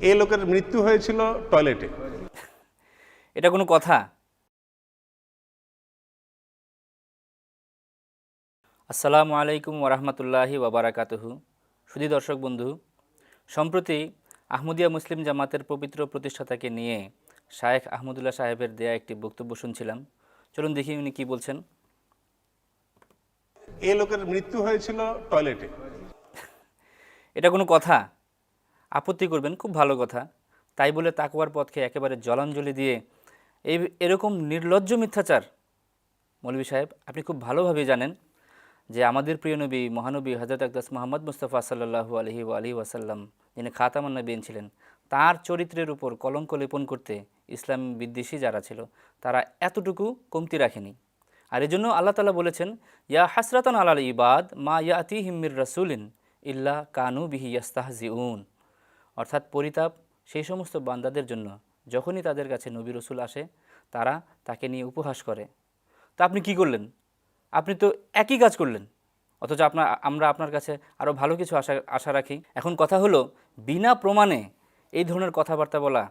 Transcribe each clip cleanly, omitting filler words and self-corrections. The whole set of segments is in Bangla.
এই লোকের মৃত্যু হয়েছিল টয়লেটে। এটা কোনো কথা? আসসালামু আলাইকুম ওরহমতুল্লাহি ওয়াবারাকাতুহু। সুধী দর্শক বন্ধু, সম্প্রতি আহমদিয়া মুসলিম জামাতের পবিত্র প্রতিষ্ঠাতাকে নিয়ে শায়েখ আহমদুল্লাহ সাহেবের দেয়া একটি বক্তব্য শুনছিলাম। চলুন দেখি উনি কি বলছেন। এই লোকের মৃত্যু হয়েছিল টয়লেটে। এটা কোনো কথা? আপত্তি করবেন, খুব ভালো কথা। তাই বলে তাকওয়ার পথকে একেবারে জলাঞ্জলি দিয়ে এরকম নির্লজ্জ মিথ্যাচার? মৌলভী সাহেব, আপনি খুব ভালোভাবে জানেন যে আমাদের প্রিয় নবী মহানবী হযরত আকদাস মুহাম্মদ মুস্তাফা সাল্লাল্লাহু আলাইহি ওয়াসাল্লাম, যিনি খাতাম-উন-নবীয়ীন ছিলেন, তার চরিত্রের উপর কলঙ্ক লেপন করতে ইসলাম বিদ্বেষী যারা ছিল তারা এতটুকু কমতি রাখেনি। আর এজন্য আল্লাহ তাআলা বলেছেন, ইয়া হাসরাতান আলাল ইবাদ মা ইয়াতিহিম মির রাসূলিন ইল্লা কানু বিহি ইস্তাহজিউন। অর্থাৎ পরিতাপ সেই সমস্ত বান্দাদের জন্য যখনই তাদের কাছে নবী রসুল আসে তারা তাকে নিয়ে উপহাস করে। তা আপনি কি করলেন? আপনি তো একই কাজ করলেন, অথচ আমরা আপনার কাছে আরও ভালো কিছু আশা রাখি। এখন কথা হলো, বিনা প্রমাণে এই ধরনের কথাবার্তা বলা,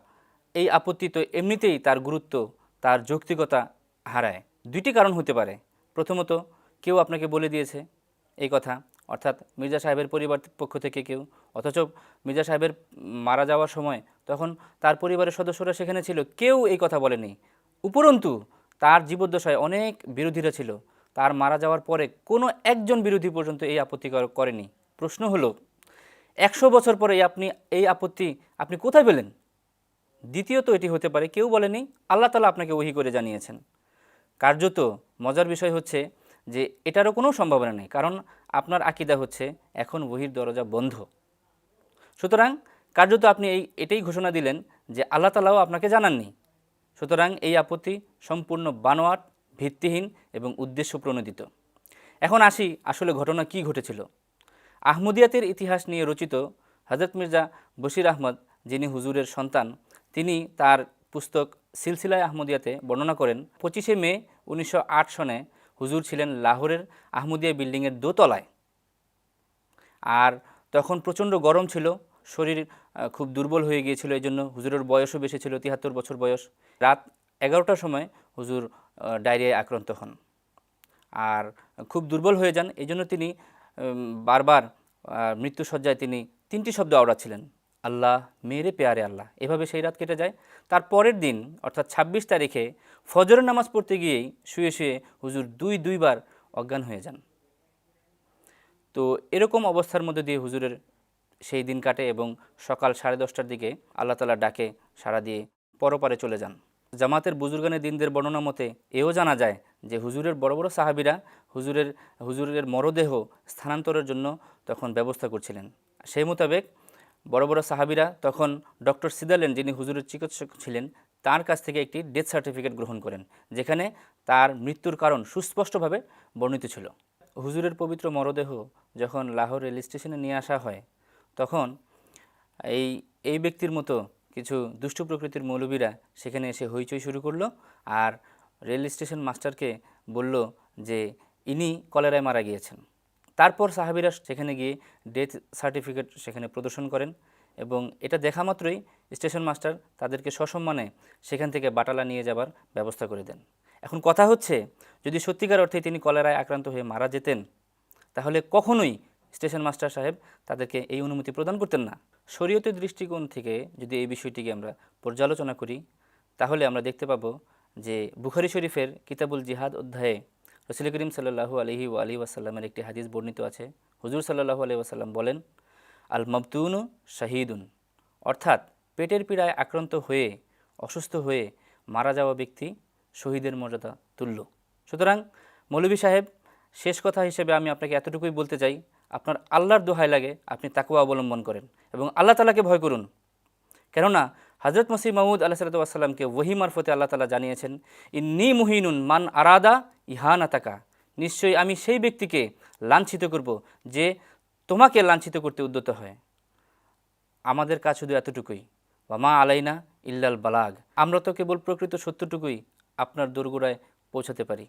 এই আপত্তি তো এমনিতেই তার গুরুত্ব, তার যৌক্তিকতা হারায়। দুইটি কারণ হতে পারে। প্রথমত, কেউ আপনাকে বলে দিয়েছে এই কথা, অর্থাৎ মির্জা সাহেবের পরিবার পক্ষ থেকে কেউ, অথচ মির্জা সাহেবের মারা যাওয়ার সময় তখন তার পরিবারের সদস্যরা সেখানে ছিল, কেউ এই কথা বলেনি। উপরন্তু তার জীবদ্দশায় অনেক বিরোধীরা ছিল, তার মারা যাওয়ার পরে কোনো একজন বিরোধী পর্যন্ত এই আপত্তি করেনি। প্রশ্ন হলো, 100 বছর পরে এই আপত্তি আপনি কোথায় পেলেন? দ্বিতীয়ত, এটি হতে পারে কেউ বলেনি, আল্লাহ তাআলা আপনাকে ওহী করে জানিয়েছেন। কার্যত মজার বিষয় হচ্ছে যে এটারও কোনো সম্ভাবনা নেই, কারণ আপনার আকীদা হচ্ছে এখন ওহীর দরজা বন্ধ। সুতরাং কার্যত আপনি এটাই ঘোষণা দিলেন যে আল্লাহ তাআলাও আপনাকে জানাননি। সুতরাং এই আপত্তি সম্পূর্ণ বানোয়াট, ভিত্তিহীন এবং উদ্দেশ্য প্রণোদিত। এখন আসি আসলে ঘটনা কি ঘটেছিল। আহমদিয়াতের ইতিহাস নিয়ে রচিত হযরত মির্জা বশির আহমদ, যিনি হুজুরের সন্তান, তিনি তার পুস্তক সিলসিলায়ে আহমদিয়াতে বর্ণনা করেন, 25শে মে 1908 সনে হুজুর ছিলেন লাহোরের আহমদিয়া বিল্ডিংয়ের দোতলায়। আর তখন প্রচণ্ড গরম ছিল, শরীর খুব দুর্বল হয়ে গিয়েছিল, এই জন্য হুজুরের বয়সও বেশি ছিল, 73 বছর বয়স। রাত 11টার সময় হুজুর ডায়রিয়ায় আক্রান্ত হন আর খুব দুর্বল হয়ে যান। এই জন্য তিনি বারবার মৃত্যুসজ্জায় তিনি 3টি শব্দ আওড়াচ্ছিলেন, আল্লাহ মেরে পেয়ারে আল্লাহ। এভাবে সেই রাত কেটে যায়। তার পরের দিন অর্থাৎ 26 তারিখে ফজরের নামাজ পড়তে গিয়েই শুয়ে শুয়ে হুজুর দুইবার অজ্ঞান হয়ে যান। তো এরকম অবস্থার মধ্যে দিয়ে হুজুরের সেই দিন কাটে এবং সকাল 10:30টার দিকে আল্লাহ তাআলা ডাকে সাড়া দিয়ে পরপারে চলে যান। জামাতের বুজুর্গানে দিনদের বর্ণনা মতে এও জানা যায় যে হুজুরের বড় বড় সাহাবীরা হুজুরের মরদেহ স্থানান্তরের জন্য তখন ব্যবস্থা করছিলেন। সেই মোতাবেক বড় বড় সাহাবীরা তখন ডক্টর সিদারল্যান্ড, যিনি হুজুরের চিকিৎসক ছিলেন, তার কাছ থেকে একটি ডেথ সার্টিফিকেট গ্রহণ করেন, যেখানে তার মৃত্যুর কারণ সুস্পষ্টভাবে বর্ণিত ছিল। হুজুরের পবিত্র মরদেহ যখন লাহোর রেল স্টেশনে নিয়ে আসা হয়, তখন এই ব্যক্তির মতো কিছু দুষ্টু প্রকৃতির মৌলবীরা সেখানে এসে হইচই শুরু করলো আর রেল স্টেশন মাস্টারকে বলল যে ইনি কলেরায় মারা গিয়েছেন। তারপর সাহাবীরা সেখানে গিয়ে ডেথ সার্টিফিকেট সেখানে প্রদর্শন করেন এবং এটা দেখা মাত্রই স্টেশন মাস্টার তাদেরকে সসম্মানে সেখান থেকে বাটালা নিয়ে যাবার ব্যবস্থা করে দেন। এখন কথা হচ্ছে, যদি সত্যিকার অর্থে তিনি কলেরায় আক্রান্ত হয়ে মারা যেতেন, তাহলে কখনোই স্টেশন মাস্টার সাহেব তাদেরকে এই অনুমতি প্রদান করতেন না। শরীয়তের দৃষ্টিকোণ থেকে যদি এই বিষয়টিকে আমরা পর্যালোচনা করি, তাহলে আমরা দেখতে পাবো যে বুখারী শরীফের কিতাবুল জিহাদ অধ্যায়ে রাসূল করিম সাল্লাল্লাহু আলাইহি ওয়াসাল্লামের একটি হাদিস বর্ণিত আছে। হুজুর সাল্লাল্লাহু আলাইহি ওয়াসাল্লাম বলেন, আল মাবতুনু শাহিদুন, অর্থাৎ পেটের পীড়ায় আক্রান্ত হয়ে অসুস্থ হয়ে মারা যাওয়া ব্যক্তি শহীদের মর্যাদা তুল্য। সুতরাং মৌলভী সাহেব, শেষ কথা হিসেবে আমি আপনাকে এতটুকুই বলতে চাই, আপনার আল্লাহর দোহাই লাগে আপনি তাকওয়া অবলম্বন করেন এবং আল্লাহ তাআলাকে ভয় করুন। কেননা হযরত মসিহ মাউদ আলাইহিস সালামকে ওহী মারফতে আল্লাহ তাআলা জানিয়েছেন, ইন্নী মুহিনুন মান আরাদা ইহানাতাকা, নিশ্চয়ই আমি সেই ব্যক্তিকে লাঞ্ছিত করব যে তোমাকে লাঞ্ছিত করতে উদ্যত হয়। আমাদের কাজ শুধু এতটুকুই, ওয়া মা আলাইনা ইল্লাল বালাগ, আমরা তো কেবল প্রকৃত সত্যটুকুই আপনার দোরগোড়ায় পৌঁছাতে পারি।